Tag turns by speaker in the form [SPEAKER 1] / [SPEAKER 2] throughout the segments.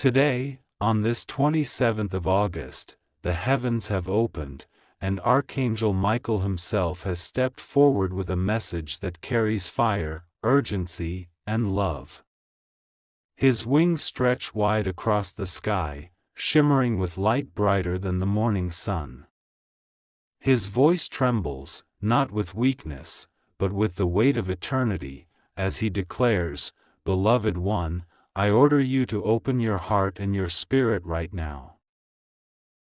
[SPEAKER 1] Today, on this 27th of August, the heavens have opened, and Archangel Michael himself has stepped forward with a message that carries fire, urgency, and love. His wings stretch wide across the sky, shimmering with light brighter than the morning sun. His voice trembles, not with weakness, but with the weight of eternity, as he declares, "Beloved one, I order you to open your heart and your spirit right now."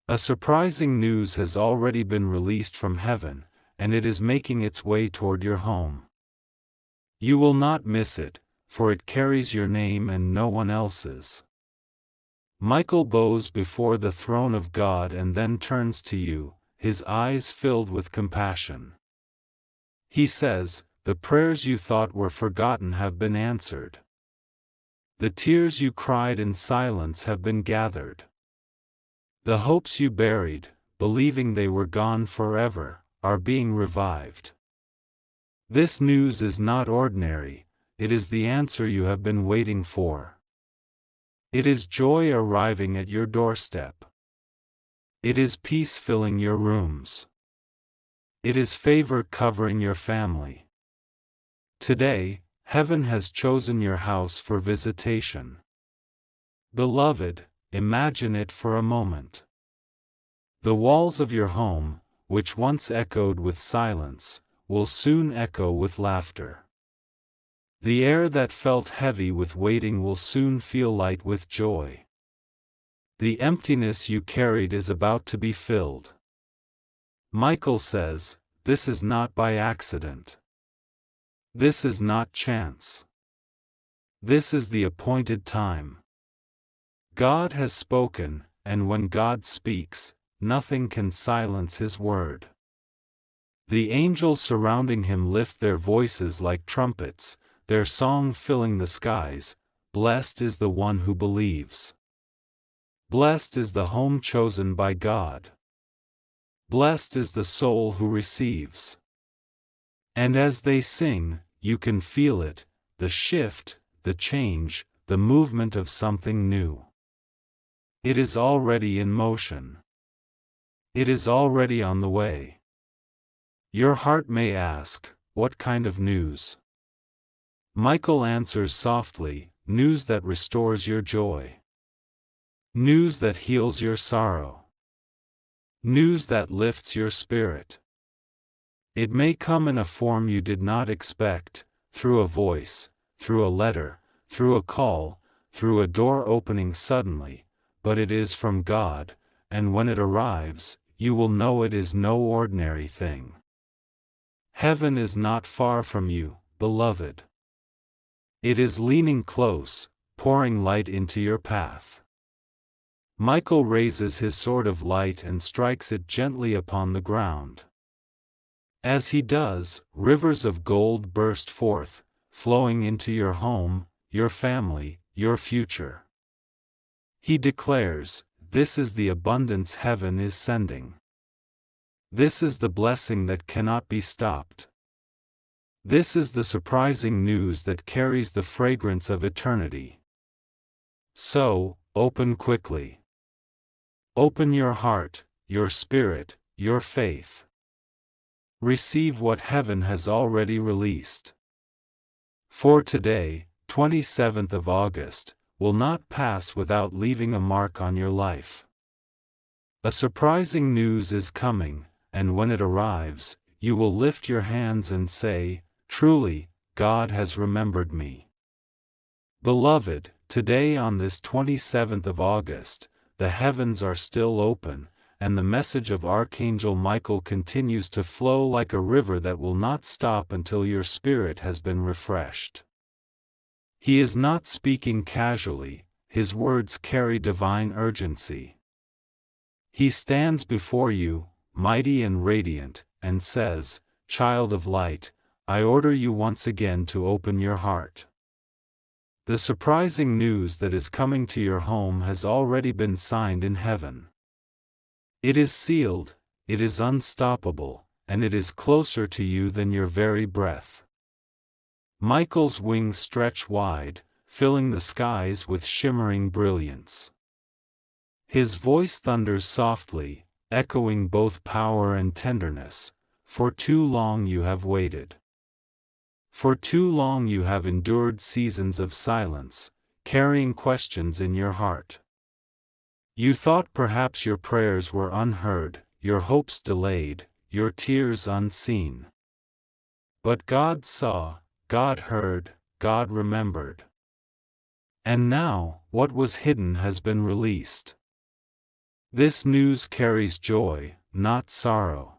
[SPEAKER 1] A surprising news has already been released from heaven, and it is making its way toward your home. You will not miss it, for it carries your name and no one else's. Michael bows before the throne of God and then turns to you, his eyes filled with compassion. He says, "The prayers you thought were forgotten have been answered. The tears you cried in silence have been gathered. The hopes you buried, believing they were gone forever, are being revived. This news is not ordinary, it is the answer you have been waiting for. It is joy arriving at your doorstep. It is peace filling your rooms. It is favor covering your family. Today, heaven has chosen your house for visitation. Beloved, imagine it for a moment. The walls of your home, which once echoed with silence, will soon echo with laughter. The air that felt heavy with waiting will soon feel light with joy. The emptiness you carried is about to be filled. Michael says, this is not by accident. This is not chance. This is the appointed time. God has spoken, and when God speaks, nothing can silence his word. The angels surrounding him lift their voices like trumpets, their song filling the skies. Blessed is the one who believes. Blessed is the home chosen by God. Blessed is the soul who receives. And as they sing, you can feel it, the shift, the change, the movement of something new. It is already in motion. It is already on the way. Your heart may ask, what kind of news? Michael answers softly, news that restores your joy. News that heals your sorrow. News that lifts your spirit. It may come in a form you did not expect, through a voice, through a letter, through a call, through a door opening suddenly, but it is from God, and when it arrives, you will know it is no ordinary thing. Heaven is not far from you, beloved. It is leaning close, pouring light into your path. Michael raises his sword of light and strikes it gently upon the ground. As he does, rivers of gold burst forth, flowing into your home, your family, your future. He declares, this is the abundance heaven is sending. This is the blessing that cannot be stopped. This is the surprising news that carries the fragrance of eternity. So, open quickly. Open your heart, your spirit, your faith. Receive what heaven has already released. For today, 27th of August, will not pass without leaving a mark on your life. A surprising news is coming, and when it arrives, you will lift your hands and say, truly, God has remembered me. Beloved, today on this 27th of August, the heavens are still open, and the message of Archangel Michael continues to flow like a river that will not stop until your spirit has been refreshed. He is not speaking casually, his words carry divine urgency. He stands before you, mighty and radiant, and says, Child of light, I order you once again to open your heart. The surprising news that is coming to your home has already been signed in heaven. It is sealed, it is unstoppable, and it is closer to you than your very breath. Michael's wings stretch wide, filling the skies with shimmering brilliance. His voice thunders softly, echoing both power and tenderness. For too long you have waited. For too long you have endured seasons of silence, carrying questions in your heart. You thought perhaps your prayers were unheard, your hopes delayed, your tears unseen. But God saw, God heard, God remembered. And now, what was hidden has been released. This news carries joy, not sorrow.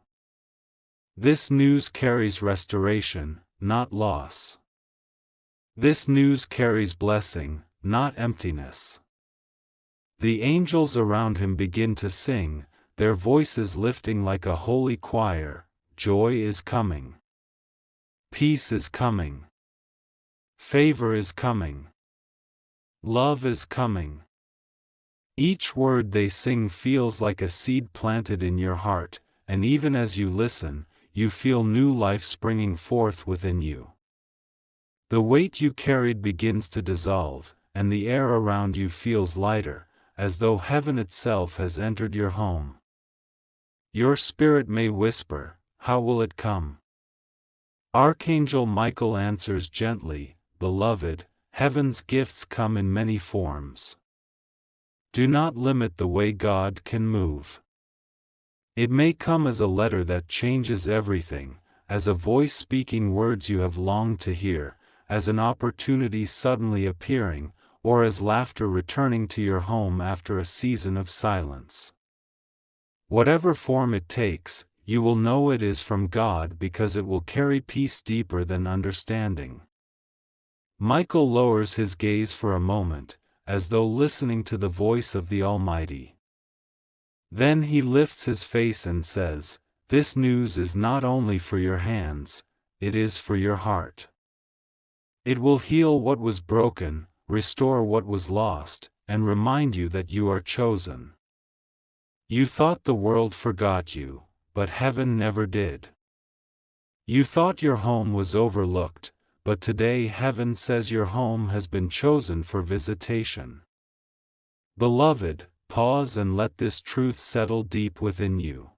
[SPEAKER 1] This news carries restoration, not loss. This news carries blessing, not emptiness. The angels around him begin to sing, their voices lifting like a holy choir. Joy is coming. Peace is coming. Favor is coming. Love is coming. Each word they sing feels like a seed planted in your heart, and even as you listen, you feel new life springing forth within you. The weight you carried begins to dissolve, and the air around you feels lighter, as though heaven itself has entered your home. Your spirit may whisper, "How will it come?" Archangel Michael answers gently, "Beloved, heaven's gifts come in many forms. Do not limit the way God can move. It may come as a letter that changes everything, as a voice speaking words you have longed to hear, as an opportunity suddenly appearing, or as laughter returning to your home after a season of silence. Whatever form it takes, you will know it is from God because it will carry peace deeper than understanding." Michael lowers his gaze for a moment, as though listening to the voice of the Almighty. Then he lifts his face and says, "This news is not only for your hands, it is for your heart. It will heal what was broken, restore what was lost, and remind you that you are chosen. You thought the world forgot you, but heaven never did. You thought your home was overlooked, but today heaven says your home has been chosen for visitation. Beloved, pause and let this truth settle deep within you.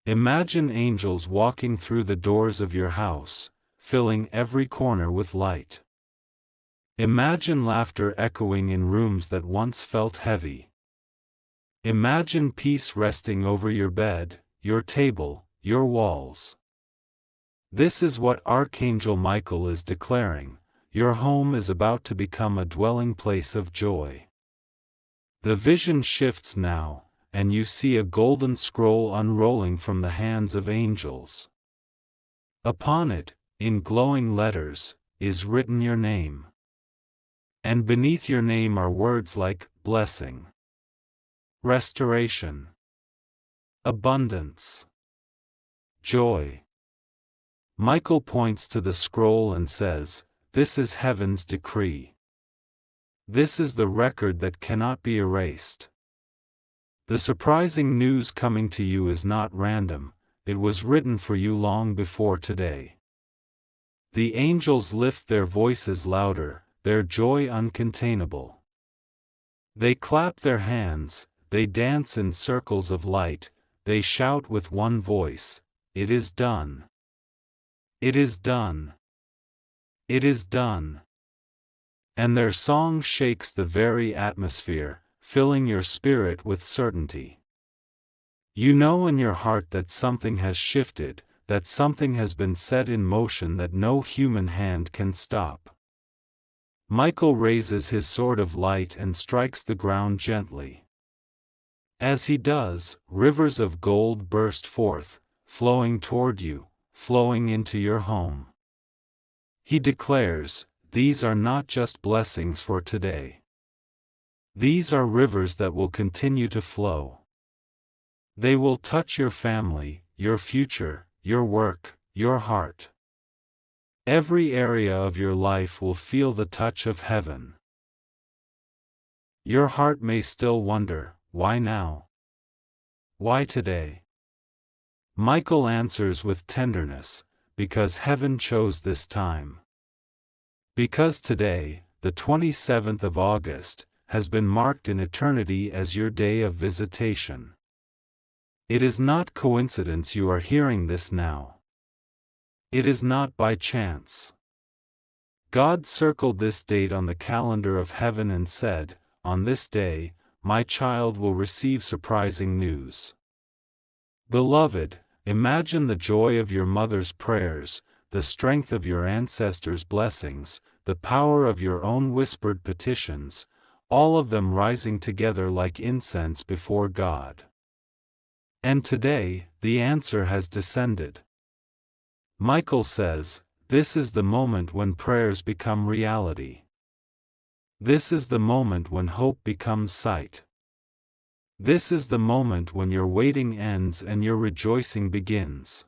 [SPEAKER 1] Imagine angels walking through the doors of your house, filling every corner with light. Imagine laughter echoing in rooms that once felt heavy. Imagine peace resting over your bed, your table, your walls. This is what Archangel Michael is declaring: your home is about to become a dwelling place of joy. The vision shifts now, and you see a golden scroll unrolling from the hands of angels. Upon it, in glowing letters, is written your name. And beneath your name are words like blessing, restoration, abundance, joy. Michael points to the scroll and says, "This is heaven's decree. This is the record that cannot be erased." The surprising news coming to you is not random, it was written for you long before today. The angels lift their voices louder, their joy uncontainable. They clap their hands, they dance in circles of light, they shout with one voice, "It is done. It is done. It is done." And their song shakes the very atmosphere, filling your spirit with certainty. You know in your heart that something has shifted, that something has been set in motion that no human hand can stop. Michael raises his sword of light and strikes the ground gently. As he does, rivers of gold burst forth, flowing toward you, flowing into your home. He declares, "These are not just blessings for today. These are rivers that will continue to flow. They will touch your family, your future, your work, your heart. Every area of your life will feel the touch of heaven." Your heart may still wonder, why now? Why today? Michael answers with tenderness, because heaven chose this time. Because today, the 27th of August, has been marked in eternity as your day of visitation. It is not coincidence you are hearing this now. It is not by chance. God circled this date on the calendar of heaven and said, "On this day, my child will receive surprising news." Beloved, imagine the joy of your mother's prayers, the strength of your ancestors' blessings, the power of your own whispered petitions, all of them rising together like incense before God. And today, the answer has descended. Michael says, this is the moment when prayers become reality. This is the moment when hope becomes sight. This is the moment when your waiting ends and your rejoicing begins.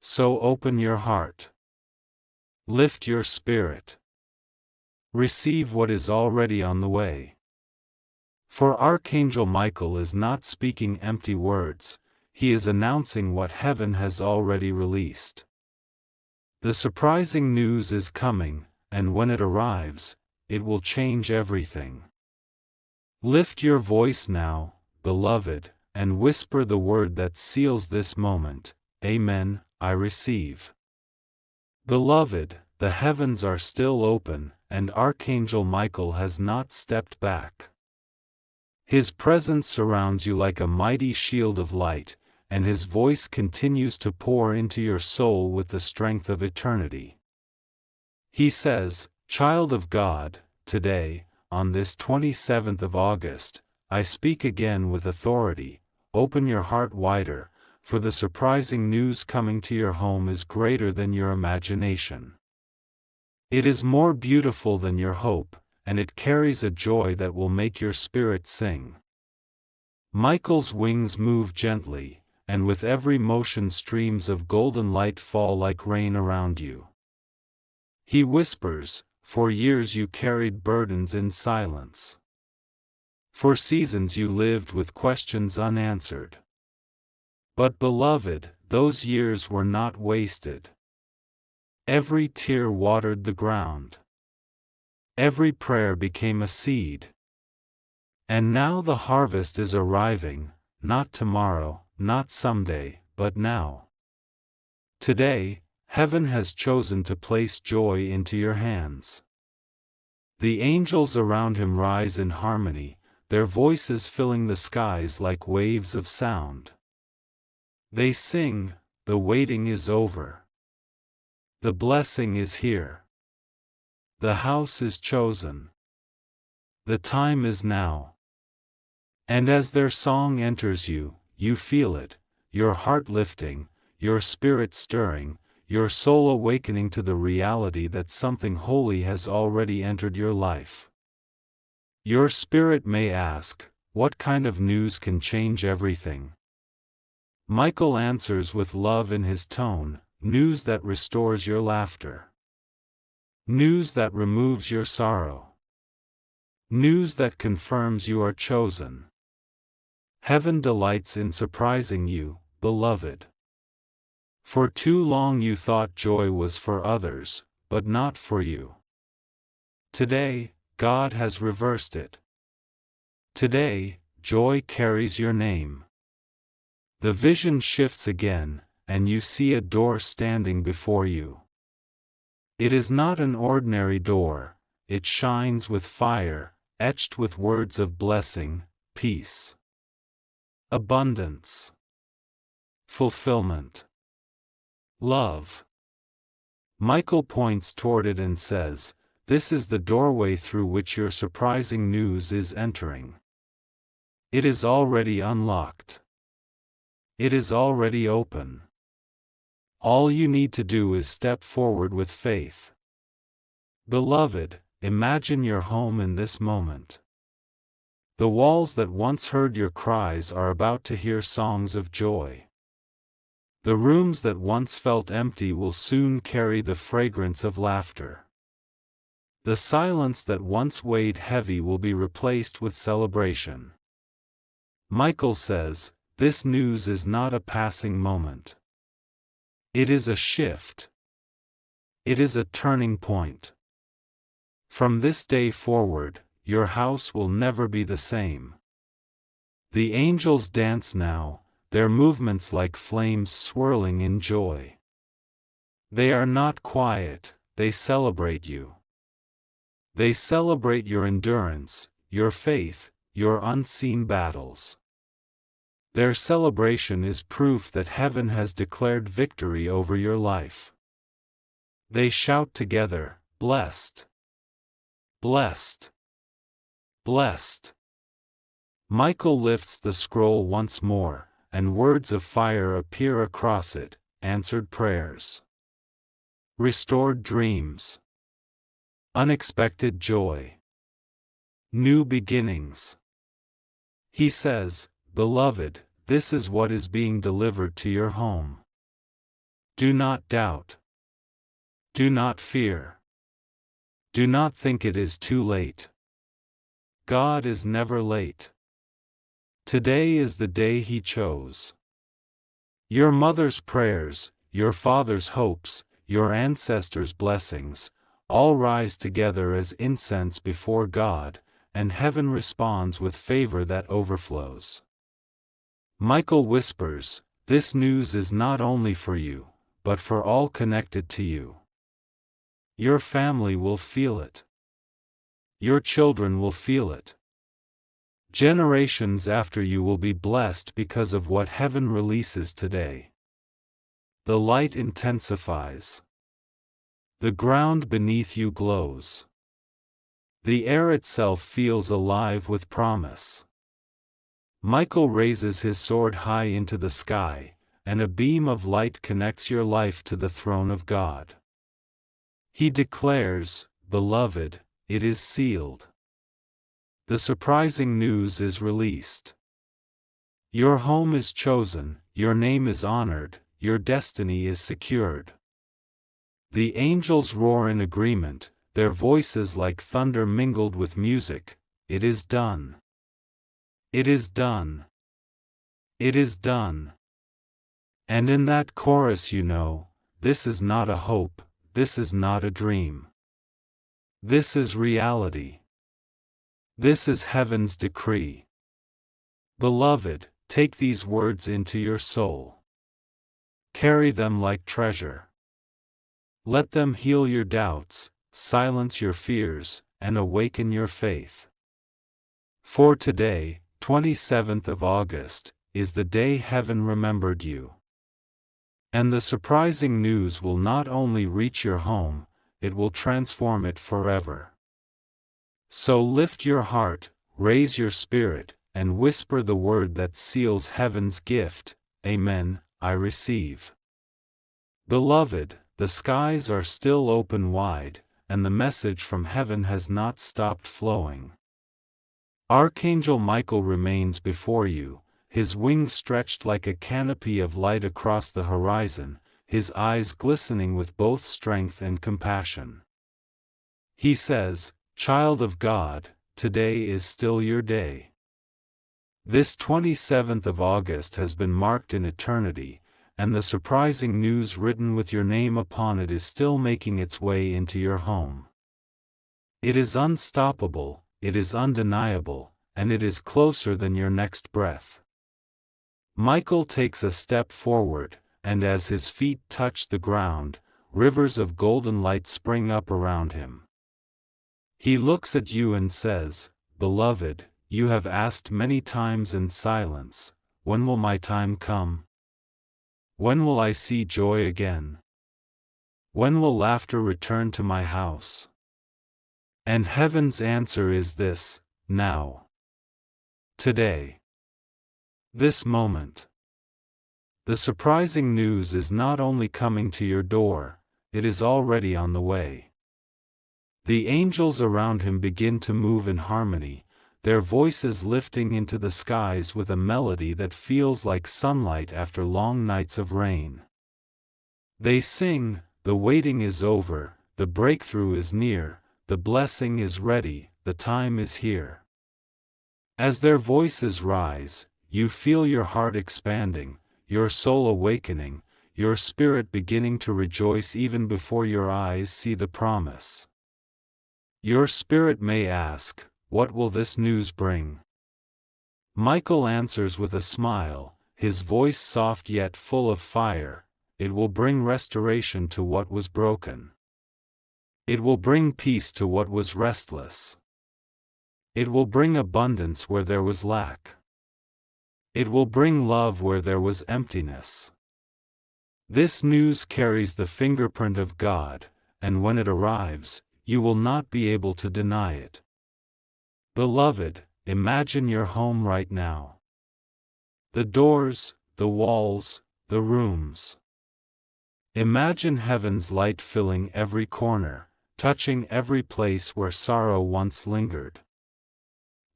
[SPEAKER 1] So open your heart. Lift your spirit. Receive what is already on the way. For Archangel Michael is not speaking empty words, he is announcing what heaven has already released. The surprising news is coming, and when it arrives, it will change everything. Lift your voice now, beloved, and whisper the word that seals this moment. Amen, I receive. Beloved, the heavens are still open, and Archangel Michael has not stepped back. His presence surrounds you like a mighty shield of light, and his voice continues to pour into your soul with the strength of eternity. He says, "Child of God, today, on this 27th of August, I speak again with authority. Open your heart wider, for the surprising news coming to your home is greater than your imagination. It is more beautiful than your hope, and it carries a joy that will make your spirit sing." Michael's wings move gently, and with every motion streams of golden light fall like rain around you. He whispers, "For years you carried burdens in silence. For seasons you lived with questions unanswered. But beloved, those years were not wasted. Every tear watered the ground. Every prayer became a seed. And now the harvest is arriving, not tomorrow, not someday, but now. Today, heaven has chosen to place joy into your hands. The angels around him rise in harmony, their voices filling the skies like waves of sound. They sing, "The waiting is over. The blessing is here. The house is chosen. The time is now." And as their song enters you, you feel it, your heart lifting, your spirit stirring, your soul awakening to the reality that something holy has already entered your life. Your spirit may ask, what kind of news can change everything? Michael answers with love in his tone, news that restores your laughter. News that removes your sorrow. News that confirms you are chosen. Heaven delights in surprising you, beloved. For too long you thought joy was for others, but not for you. Today, God has reversed it. Today, joy carries your name. The vision shifts again, and you see a door standing before you. It is not an ordinary door, it shines with fire, etched with words of blessing, peace, abundance, fulfillment, love. Michael points toward it and says, "This is the doorway through which your surprising news is entering. It is already unlocked. It is already open. All you need to do is step forward with faith." Beloved, imagine your home in this moment. The walls that once heard your cries are about to hear songs of joy. The rooms that once felt empty will soon carry the fragrance of laughter. The silence that once weighed heavy will be replaced with celebration. Michael says, this news is not a passing moment. It is a shift. It is a turning point. From this day forward, your house will never be the same. The angels dance now, their movements like flames swirling in joy. They are not quiet, they celebrate you. They celebrate your endurance, your faith, your unseen battles. Their celebration is proof that heaven has declared victory over your life. They shout together, "Blessed! Blessed! Blessed!" Michael lifts the scroll once more, and words of fire appear across it, answered prayers, restored dreams, unexpected joy, new beginnings. He says, "Beloved, this is what is being delivered to your home. Do not doubt. Do not fear. Do not think it is too late. God is never late. Today is the day He chose. Your mother's prayers, your father's hopes, your ancestors' blessings, all rise together as incense before God, and heaven responds with favor that overflows." Michael whispers, "This news is not only for you, but for all connected to you. Your family will feel it. Your children will feel it. Generations after you will be blessed because of what heaven releases today." The light intensifies. The ground beneath you glows. The air itself feels alive with promise. Michael raises his sword high into the sky, and a beam of light connects your life to the throne of God. He declares, "Beloved, it is sealed." The surprising news is released. Your home is chosen, your name is honored, your destiny is secured. The angels roar in agreement, their voices like thunder mingled with music. It is done. It is done. It is done. And in that chorus you know, this is not a hope, this is not a dream. This is reality. This is heaven's decree. Beloved, take these words into your soul. Carry them like treasure. Let them heal your doubts, silence your fears, and awaken your faith. For today, 27th of August, is the day heaven remembered you. And the surprising news will not only reach your home, it will transform it forever. So lift your heart, raise your spirit, and whisper the word that seals heaven's gift, "Amen, I receive." Beloved, the skies are still open wide, and the message from heaven has not stopped flowing. Archangel Michael remains before you, his wings stretched like a canopy of light across the horizon, his eyes glistening with both strength and compassion. He says, "Child of God, today is still your day." This 27th of August has been marked in eternity, and the surprising news written with your name upon it is still making its way into your home. It is unstoppable, it is undeniable, and it is closer than your next breath. Michael takes a step forward, and as his feet touch the ground, rivers of golden light spring up around him. He looks at you and says, "Beloved, you have asked many times in silence, when will my time come? When will I see joy again? When will laughter return to my house?" And heaven's answer is this, now. Today. This moment. The surprising news is not only coming to your door, it is already on the way. The angels around him begin to move in harmony, their voices lifting into the skies with a melody that feels like sunlight after long nights of rain. They sing, "The waiting is over, the breakthrough is near, the blessing is ready, the time is here." As their voices rise, you feel your heart expanding, your soul awakening, your spirit beginning to rejoice even before your eyes see the promise. Your spirit may ask, what will this news bring? Michael answers with a smile, his voice soft yet full of fire. It will bring restoration to what was broken. It will bring peace to what was restless. It will bring abundance where there was lack. It will bring love where there was emptiness. This news carries the fingerprint of God, and when it arrives, you will not be able to deny it. Beloved, imagine your home right now. The doors, the walls, the rooms. Imagine heaven's light filling every corner, touching every place where sorrow once lingered.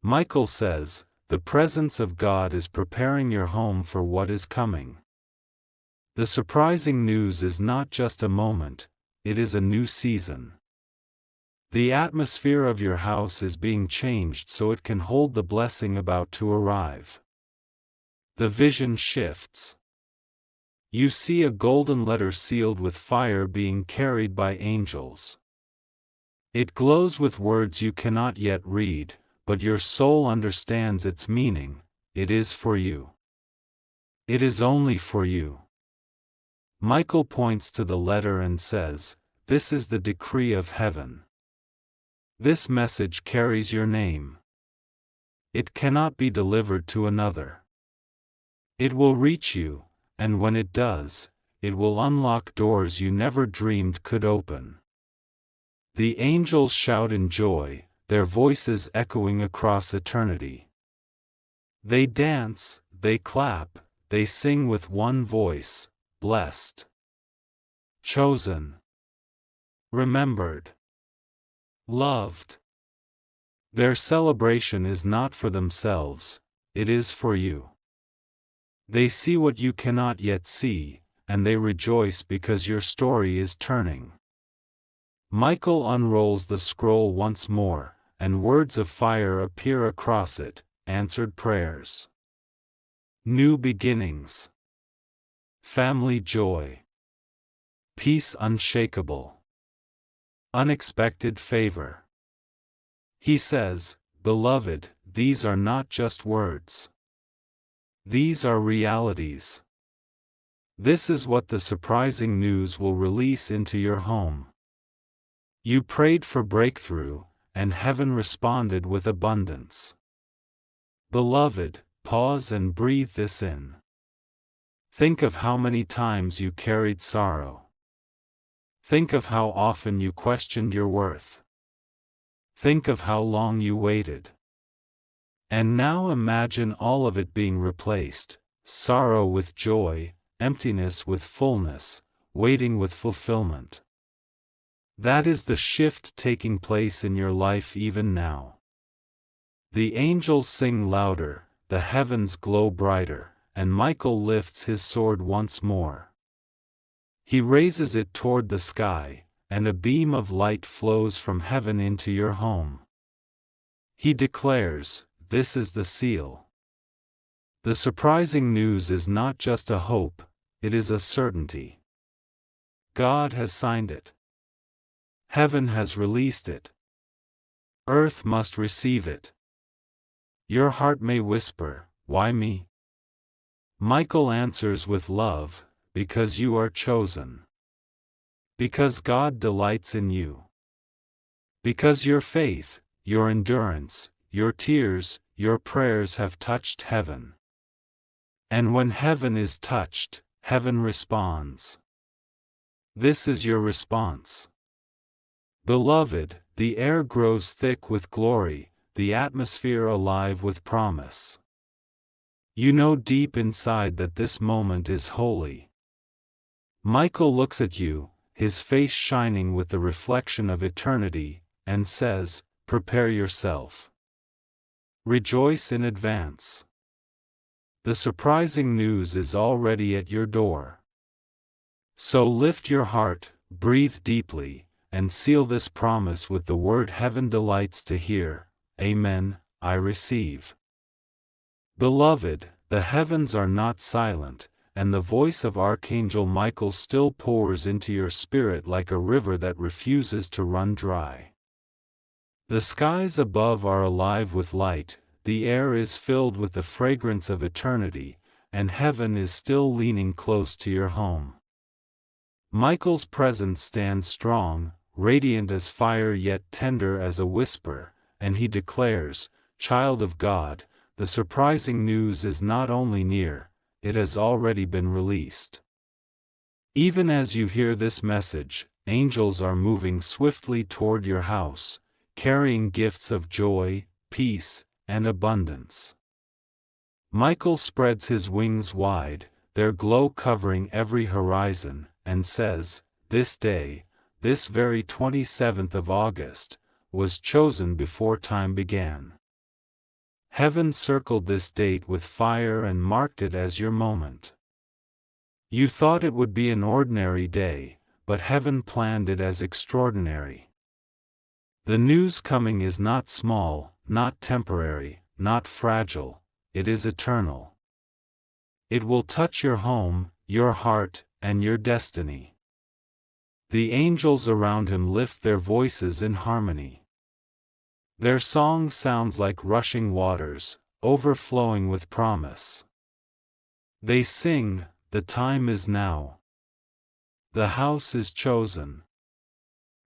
[SPEAKER 1] Michael says, the presence of God is preparing your home for what is coming. The surprising news is not just a moment, it is a new season. The atmosphere of your house is being changed so it can hold the blessing about to arrive. The vision shifts. You see a golden letter sealed with fire being carried by angels. It glows with words you cannot yet read, but your soul understands its meaning. It is for you. It is only for you. Michael points to the letter and says, "This is the decree of heaven." This message carries your name. It cannot be delivered to another. It will reach you, and when it does, it will unlock doors you never dreamed could open. The angels shout in joy, their voices echoing across eternity. They dance, they clap, they sing with one voice, blessed, chosen, remembered, loved. Their celebration is not for themselves, it is for you. They see what you cannot yet see, and they rejoice because your story is turning. Michael unrolls the scroll once more, and words of fire appear across it, answered prayers. New beginnings. Family joy. Peace unshakable. Unexpected favor. He says, "Beloved, these are not just words. These are realities." This is what the surprising news will release into your home. You prayed for breakthrough, and heaven responded with abundance. Beloved, pause and breathe this in. Think of how many times you carried sorrow. Think of how often you questioned your worth. Think of how long you waited. And now imagine all of it being replaced, sorrow with joy, emptiness with fullness, waiting with fulfillment. That is the shift taking place in your life even now. The angels sing louder, the heavens glow brighter, and Michael lifts his sword once more. He raises it toward the sky, and a beam of light flows from heaven into your home. He declares, "This is the seal." The surprising news is not just a hope, it is a certainty. God has signed it. Heaven has released it. Earth must receive it. Your heart may whisper, "Why me?" Michael answers with love, "Because you are chosen. Because God delights in you. Because your faith, your endurance, your tears, your prayers have touched heaven. And when heaven is touched, heaven responds. This is your response. Beloved, the air grows thick with glory, the atmosphere alive with promise. You know deep inside that this moment is holy. Michael looks at you, his face shining with the reflection of eternity, and says, "Prepare yourself. Rejoice in advance. The surprising news is already at your door." So lift your heart, breathe deeply, and seal this promise with the word heaven delights to hear. Amen, I receive. Beloved, the heavens are not silent, and the voice of Archangel Michael still pours into your spirit like a river that refuses to run dry. The skies above are alive with light, the air is filled with the fragrance of eternity, and heaven is still leaning close to your home. Michael's presence stands strong, radiant as fire yet tender as a whisper, and he declares, "Child of God, the surprising news is not only near, it has already been released." Even as you hear this message, angels are moving swiftly toward your house, carrying gifts of joy, peace, and abundance. Michael spreads his wings wide, their glow covering every horizon, and says, "This day, this very 27th of August, was chosen before time began." Heaven circled this date with fire and marked it as your moment. You thought it would be an ordinary day, but heaven planned it as extraordinary. The news coming is not small, not temporary, not fragile, it is eternal. It will touch your home, your heart, and your destiny. The angels around him lift their voices in harmony. Their song sounds like rushing waters, overflowing with promise. They sing, "The time is now. The house is chosen.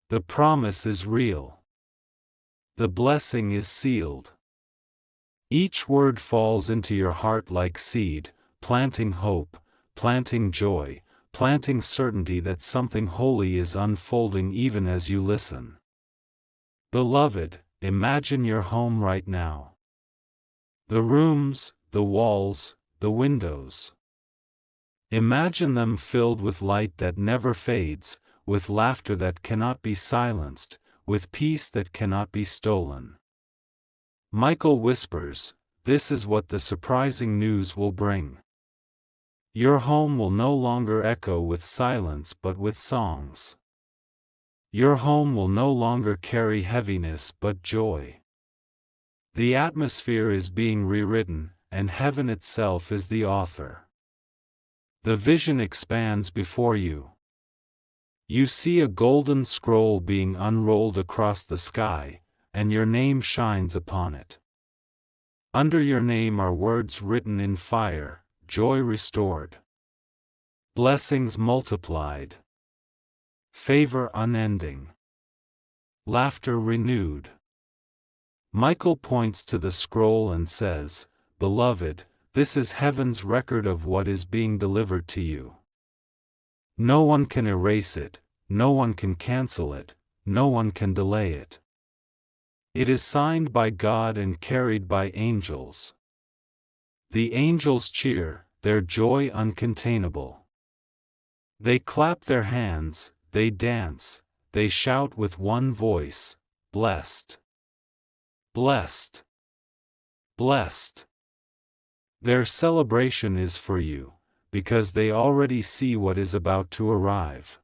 [SPEAKER 1] The promise is real. The blessing is sealed." Each word falls into your heart like seed, planting hope, planting joy, planting certainty that something holy is unfolding even as you listen. Beloved, imagine your home right now. The rooms, the walls, the windows. Imagine them filled with light that never fades, with laughter that cannot be silenced, with peace that cannot be stolen. Michael whispers, "This is what the surprising news will bring." Your home will no longer echo with silence but with songs. Your home will no longer carry heaviness but joy. The atmosphere is being rewritten, and heaven itself is the author. The vision expands before you. You see a golden scroll being unrolled across the sky, and your name shines upon it. Under your name are words written in fire, joy restored, blessings multiplied, favor unending, laughter renewed. Michael points to the scroll and says, "Beloved, this is heaven's record of what is being delivered to you. No one can erase it, no one can cancel it, no one can delay it. It is signed by God and carried by angels. The angels cheer, their joy uncontainable. They clap their hands, they dance, they shout with one voice, 'Blessed! Blessed! Blessed!' Their celebration is for you, because they already see what is about to arrive.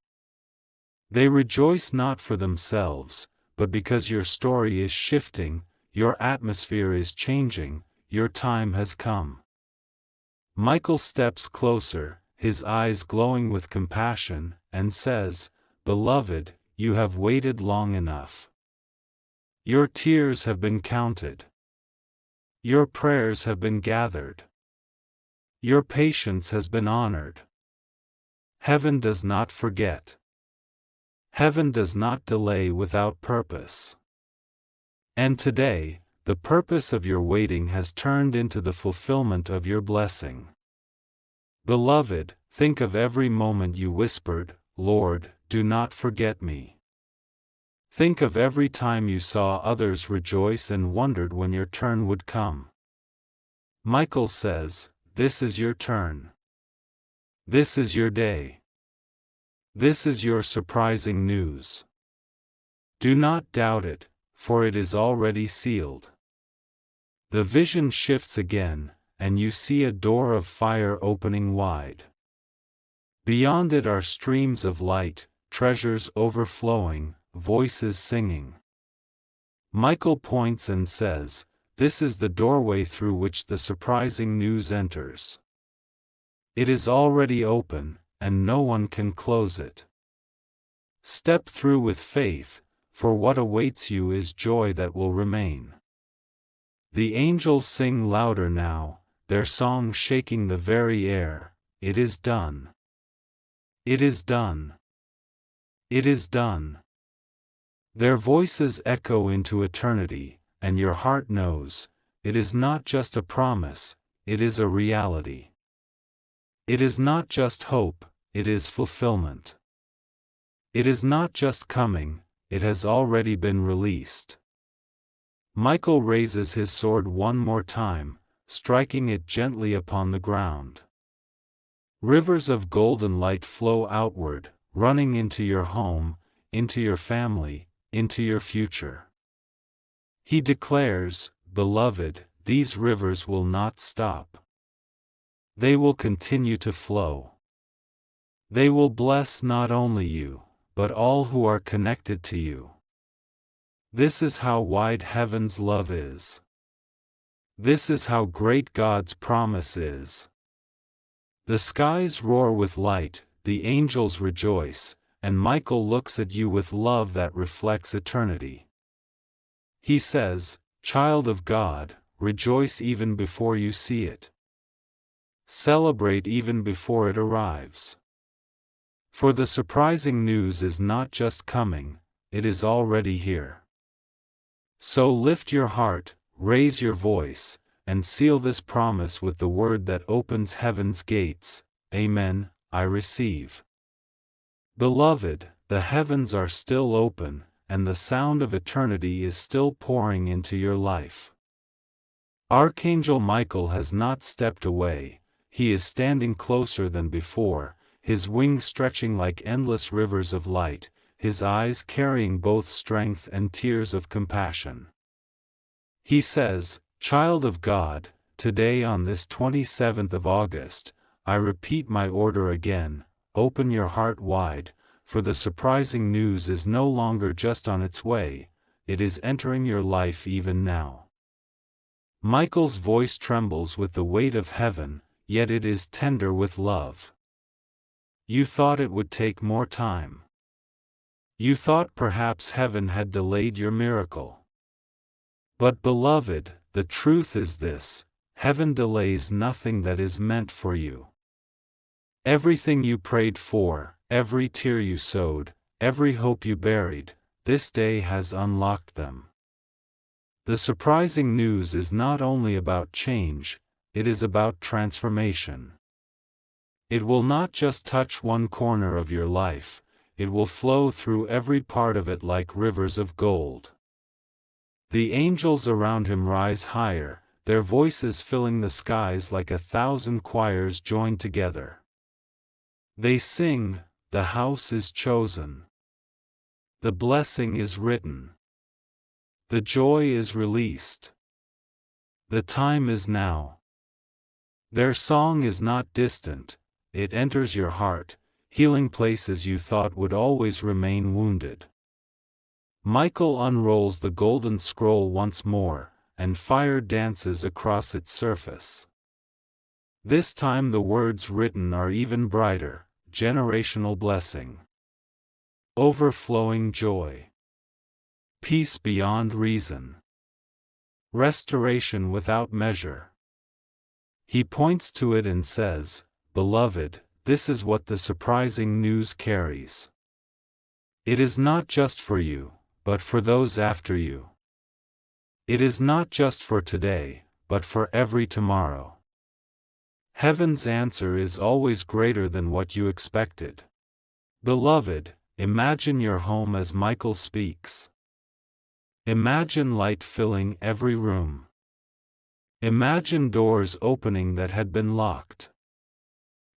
[SPEAKER 1] They rejoice not for themselves, but because your story is shifting, your atmosphere is changing, your time has come." Michael steps closer, his eyes glowing with compassion, and says, "Beloved, you have waited long enough. Your tears have been counted. Your prayers have been gathered. Your patience has been honored. Heaven does not forget. Heaven does not delay without purpose. And today, the purpose of your waiting has turned into the fulfillment of your blessing. Beloved, think of every moment you whispered, 'Lord, do not forget me.' Think of every time you saw others rejoice and wondered when your turn would come. Michael says, "This is your turn. This is your day. This is your surprising news. Do not doubt it, for it is already sealed." The vision shifts again, and you see a door of fire opening wide. Beyond it are streams of light, treasures overflowing, voices singing. Michael points and says, "This is the doorway through which the surprising news enters. It is already open, and no one can close it. Step through with faith, for what awaits you is joy that will remain. The angels sing louder now, their song shaking the very air. It is done. It is done. It is done. Their voices echo into eternity, and your heart knows, it is not just a promise, it is a reality. It is not just hope, it is fulfillment. It is not just coming, it has already been released. Michael raises his sword one more time, striking it gently upon the ground. Rivers of golden light flow outward, running into your home, into your family, into your future. He declares, "Beloved, these rivers will not stop. They will continue to flow. They will bless not only you, but all who are connected to you." This is how wide heaven's love is. This is how great God's promise is. The skies roar with light, the angels rejoice, and Michael looks at you with love that reflects eternity. He says, "Child of God, rejoice even before you see it. Celebrate even before it arrives. For the surprising news is not just coming, it is already here." So lift your heart, raise your voice, and seal this promise with the word that opens heaven's gates. Amen, I receive. Beloved, the heavens are still open, and the sound of eternity is still pouring into your life. Archangel Michael has not stepped away, he is standing closer than before, his wings stretching like endless rivers of light, his eyes carrying both strength and tears of compassion. He says, "Child of God, today on this 27th of August, I repeat my order again, open your heart wide, for the surprising news is no longer just on its way, it is entering your life even now." Michael's voice trembles with the weight of heaven, yet it is tender with love. You thought it would take more time. You thought perhaps heaven had delayed your miracle. But beloved, the truth is this, heaven delays nothing that is meant for you. Everything you prayed for, every tear you sowed, every hope you buried, this day has unlocked them. The surprising news is not only about change, it is about transformation. It will not just touch one corner of your life, it will flow through every part of it like rivers of gold. The angels around him rise higher, their voices filling the skies like 1,000 choirs joined together. They sing, "The house is chosen. The blessing is written. The joy is released. The time is now." Their song is not distant, it enters your heart, healing places you thought would always remain wounded. Michael unrolls the golden scroll once more, and fire dances across its surface. This time the words written are even brighter: generational blessing, overflowing joy, peace beyond reason, restoration without measure. He points to it and says, "Beloved, this is what the surprising news carries. It is not just for you, but for those after you. It is not just for today, but for every tomorrow." Heaven's answer is always greater than what you expected. Beloved, imagine your home as Michael speaks. Imagine light filling every room. Imagine doors opening that had been locked.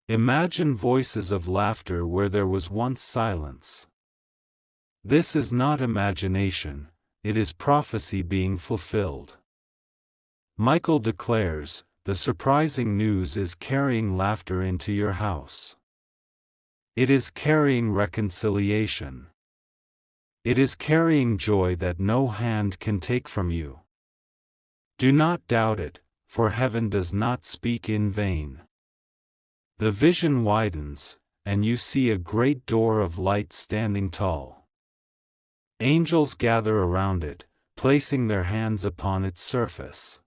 [SPEAKER 1] Imagine voices of laughter where there was once silence. This is not imagination, it is prophecy being fulfilled. Michael declares, the surprising news is carrying laughter into your house. It is carrying reconciliation. It is carrying joy that no hand can take from you. Do not doubt it, for heaven does not speak in vain. The vision widens, and you see a great door of light standing tall. Angels gather around it, placing their hands upon its surface.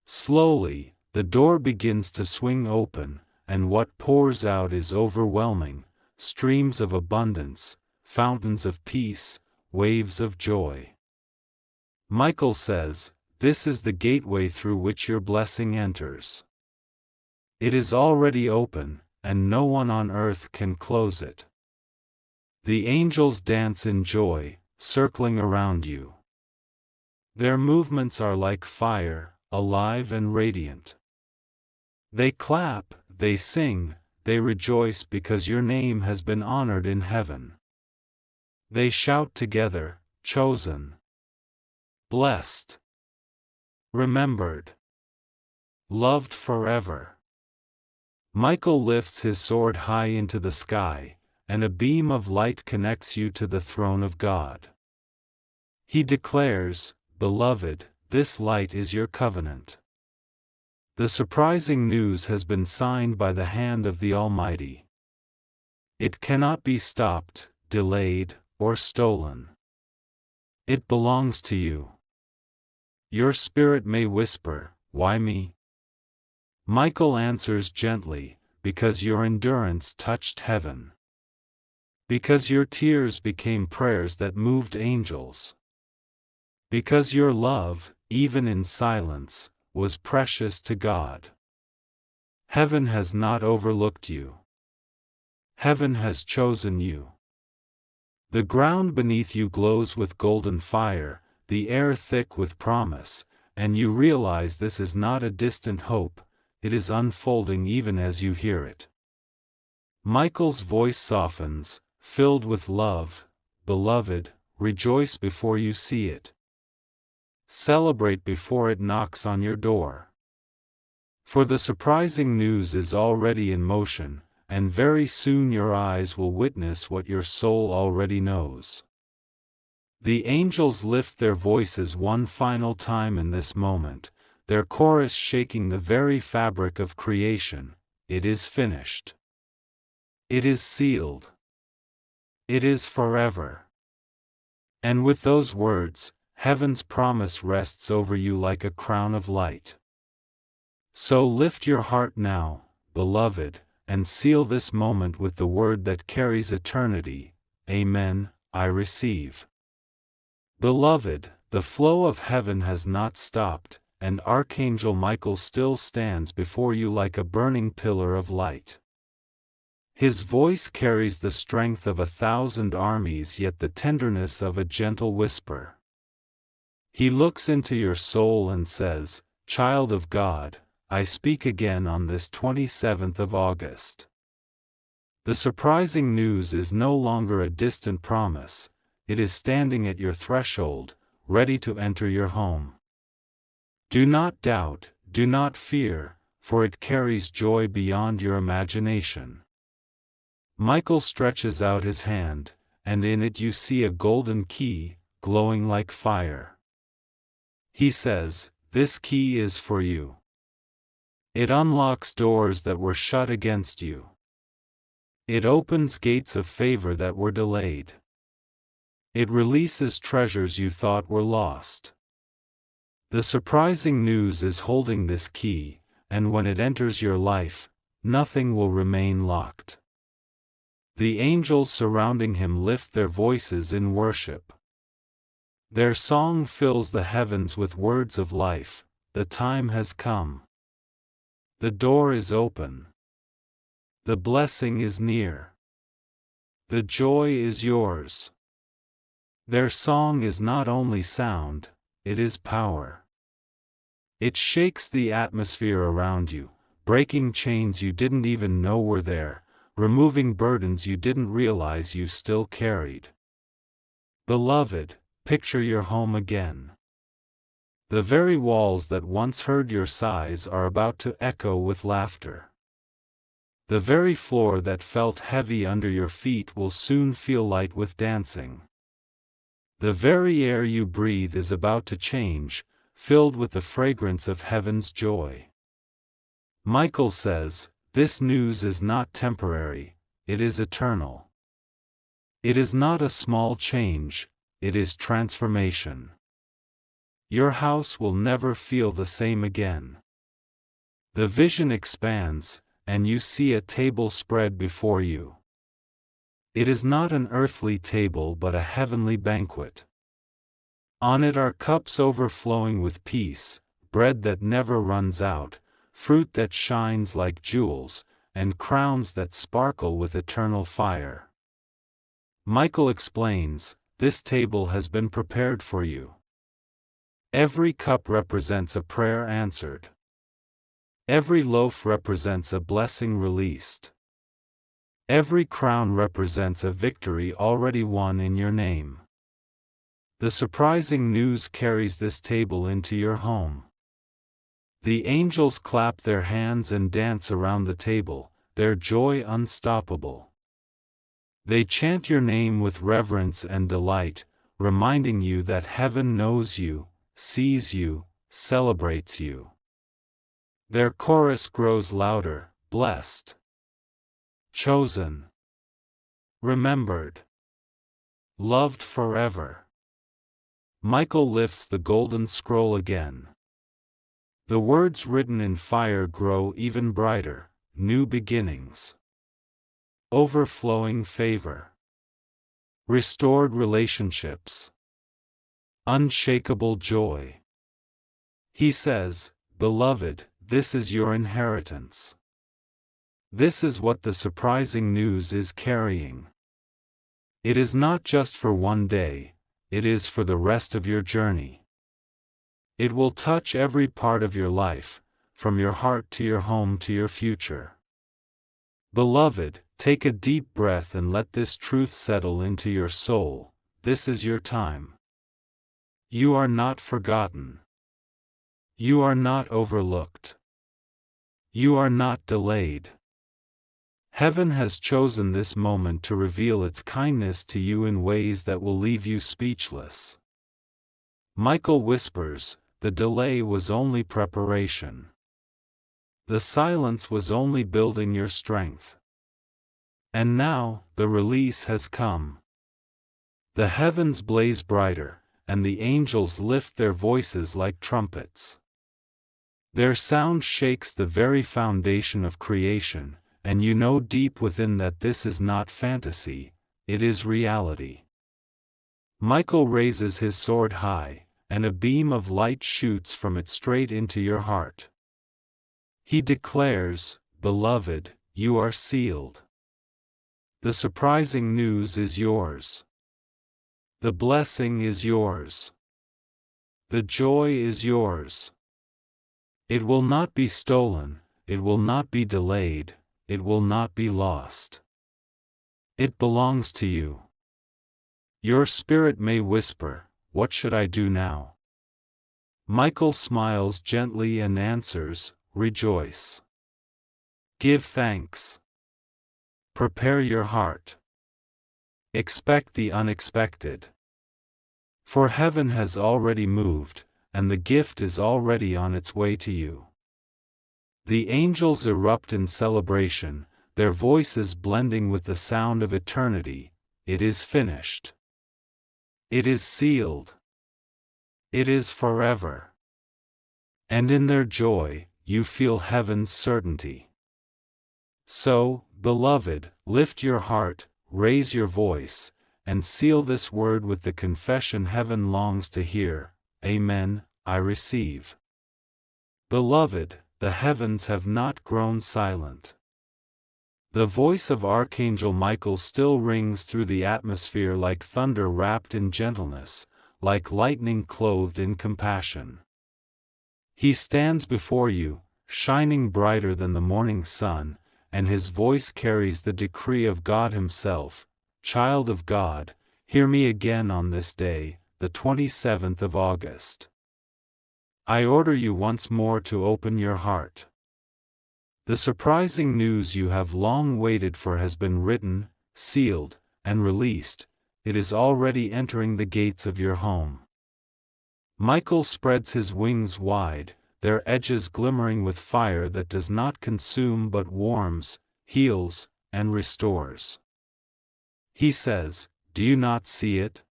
[SPEAKER 1] Slowly, the door begins to swing open, and what pours out is overwhelming: streams of abundance, fountains of peace, waves of joy. Michael says, "This is the gateway through which your blessing enters. It is already open, and no one on earth can close it." The angels dance in joy, circling around you. Their movements are like fire, alive and radiant. They clap, they sing, they rejoice because your name has been honored in heaven. They shout together, chosen, blessed, remembered, loved forever. Michael lifts his sword high into the sky, and a beam of light connects you to the throne of God. He declares, "Beloved, this light is your covenant." The surprising news has been signed by the hand of the Almighty. It cannot be stopped, delayed, or stolen. It belongs to you. Your spirit may whisper, "Why me?" Michael answers gently, "Because your endurance touched heaven. Because your tears became prayers that moved angels. Because your love, even in silence, was precious to God. Heaven has not overlooked you. Heaven has chosen you. The ground beneath you glows with golden fire, the air thick with promise, and you realize this is not a distant hope, it is unfolding even as you hear it." Michael's voice softens, filled with love. "Beloved, rejoice before you see it. Celebrate before it knocks on your door. For the surprising news is already in motion, and very soon your eyes will witness what your soul already knows." The angels lift their voices one final time in this moment, their chorus shaking the very fabric of creation: "It is finished. It is sealed. It is forever." And with those words, heaven's promise rests over you like a crown of light. So lift your heart now, beloved, and seal this moment with the word that carries eternity: "Amen, I receive." Beloved, the flow of heaven has not stopped, and Archangel Michael still stands before you like a burning pillar of light. His voice carries the strength of 1,000 armies, yet the tenderness of a gentle whisper. He looks into your soul and says, "Child of God, I speak again on this 27th of August." The surprising news is no longer a distant promise, it is standing at your threshold, ready to enter your home. Do not doubt, do not fear, for it carries joy beyond your imagination. Michael stretches out his hand, and in it you see a golden key, glowing like fire. He says, "This key is for you. It unlocks doors that were shut against you. It opens gates of favor that were delayed. It releases treasures you thought were lost." The surprising news is holding this key, and when it enters your life, nothing will remain locked. The angels surrounding him lift their voices in worship. Their song fills the heavens with words of life: "The time has come. The door is open. The blessing is near. The joy is yours." Their song is not only sound, it is power. It shakes the atmosphere around you, breaking chains you didn't even know were there, removing burdens you didn't realize you still carried. Beloved, picture your home again. The very walls that once heard your sighs are about to echo with laughter. The very floor that felt heavy under your feet will soon feel light with dancing. The very air you breathe is about to change, filled with the fragrance of heaven's joy. Michael says, "This news is not temporary, it is eternal." It is not a small change, it is transformation. Your house will never feel the same again. The vision expands, and you see a table spread before you. It is not an earthly table but a heavenly banquet. On it are cups overflowing with peace, bread that never runs out, fruit that shines like jewels, and crowns that sparkle with eternal fire. Michael explains, this table has been prepared for you. Every cup represents a prayer answered. Every loaf represents a blessing released. Every crown represents a victory already won in your name. The surprising news carries this table into your home. The angels clap their hands and dance around the table, their joy unstoppable. They chant your name with reverence and delight, reminding you that heaven knows you, sees you, celebrates you. Their chorus grows louder, blessed, chosen, remembered, loved forever. Michael lifts the golden scroll again. The words written in fire grow even brighter, new beginnings, overflowing favor, restored relationships, unshakable joy. He says, "Beloved, this is your inheritance." This is what the surprising news is carrying. It is not just for one day, it is for the rest of your journey. It will touch every part of your life, from your heart to your home to your future. Beloved, take a deep breath and let this truth settle into your soul. This is your time. You are not forgotten. You are not overlooked. You are not delayed. Heaven has chosen this moment to reveal its kindness to you in ways that will leave you speechless. Michael whispers, the delay was only preparation. The silence was only building your strength. And now, the release has come. The heavens blaze brighter, and the angels lift their voices like trumpets. Their sound shakes the very foundation of creation, and you know deep within that this is not fantasy, it is reality. Michael raises his sword high, and a beam of light shoots from it straight into your heart. He declares, "Beloved, you are sealed. The surprising news is yours. The blessing is yours. The joy is yours. It will not be stolen, it will not be delayed, it will not be lost. It belongs to you." Your spirit may whisper, "What should I do now?" Michael smiles gently and answers, "Rejoice. Give thanks. Prepare your heart. Expect the unexpected. For heaven has already moved, and the gift is already on its way to you." The angels erupt in celebration, their voices blending with the sound of eternity. It is finished. It is sealed. It is forever. And in their joy, you feel heaven's certainty. So, beloved, lift your heart, raise your voice, and seal this word with the confession heaven longs to hear. Amen, I receive. Beloved, the heavens have not grown silent. The voice of Archangel Michael still rings through the atmosphere like thunder wrapped in gentleness, like lightning clothed in compassion. He stands before you, shining brighter than the morning sun, and his voice carries the decree of God himself. Child of God, hear me again on this day, the 27th of August. I order you once more to open your heart. The surprising news you have long waited for has been written, sealed, and released. It is already entering the gates of your home. Michael spreads his wings wide, their edges glimmering with fire that does not consume but warms, heals, and restores. He says, "Do you not see it?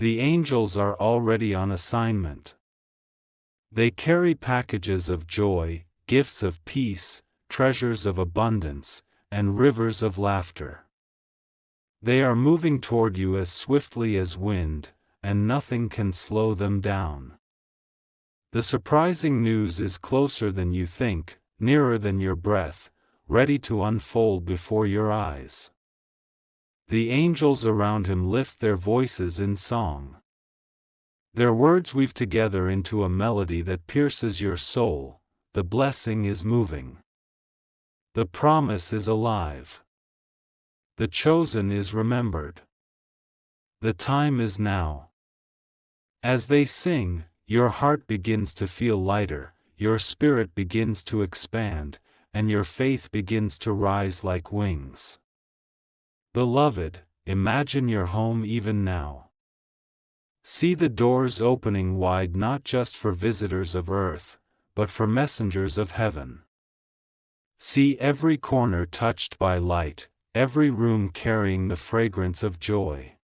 [SPEAKER 1] The angels are already on assignment. They carry packages of joy, gifts of peace, treasures of abundance, and rivers of laughter. They are moving toward you as swiftly as wind, and nothing can slow them down. The surprising news is closer than you think, nearer than your breath, ready to unfold before your eyes. The angels around him lift their voices in song. Their words weave together into a melody that pierces your soul. The blessing is moving. The promise is alive. The chosen is remembered. The time is now. As they sing, your heart begins to feel lighter, your spirit begins to expand, and your faith begins to rise like wings. Beloved, imagine your home even now. See the doors opening wide not just for visitors of earth, but for messengers of heaven. See every corner touched by light, every room carrying the fragrance of joy.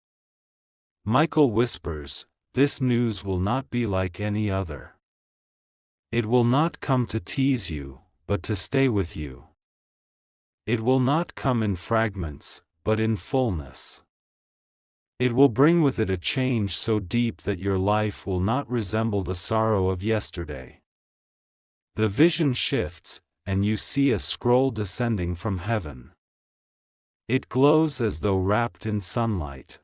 [SPEAKER 1] Michael whispers, "This news will not be like any other. It will not come to tease you, but to stay with you. It will not come in fragments, but in fullness. It will bring with it a change so deep that your life will not resemble the sorrow of yesterday." The vision shifts, and you see a scroll descending from heaven. It glows as though wrapped in sunlight.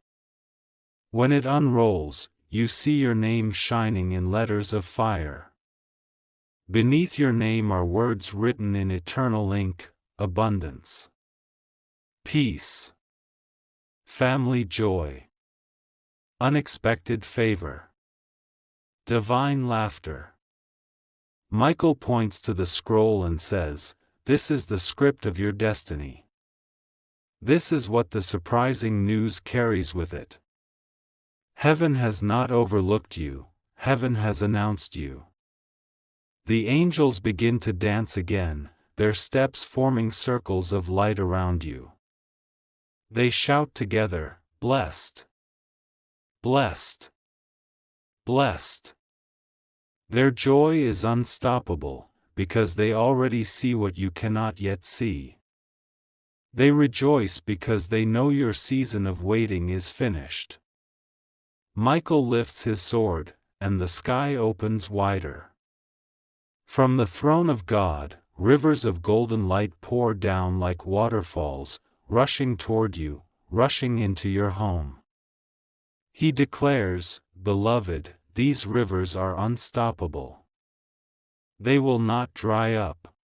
[SPEAKER 1] When it unrolls, you see your name shining in letters of fire. Beneath your name are words written in eternal ink: abundance, peace, family joy, unexpected favor, divine laughter. Michael points to the scroll and says, "This is the script of your destiny. This is what the surprising news carries with it. Heaven has not overlooked you, heaven has announced you." The angels begin to dance again, their steps forming circles of light around you. They shout together, "Blessed! Blessed! Blessed!" Their joy is unstoppable, because they already see what you cannot yet see. They rejoice because they know your season of waiting is finished. Michael lifts his sword, and the sky opens wider. From the throne of God, rivers of golden light pour down like waterfalls, rushing toward you, rushing into your home. He declares, "Beloved, these rivers are unstoppable. They will not dry up.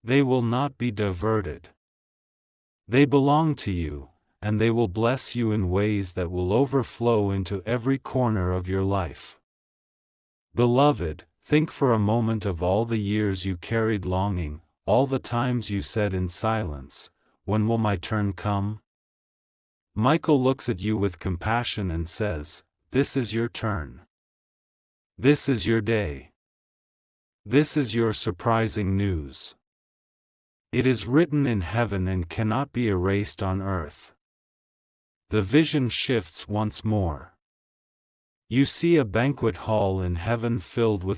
[SPEAKER 1] They will not be diverted. They belong to you, and they will bless you in ways that will overflow into every corner of your life." Beloved, think for a moment of all the years you carried longing, all the times you said in silence, "When will my turn come?" Michael looks at you with compassion and says, "This is your turn. This is your day. This is your surprising news. It is written in heaven and cannot be erased on earth." The vision shifts once more. You see a banquet hall in heaven filled with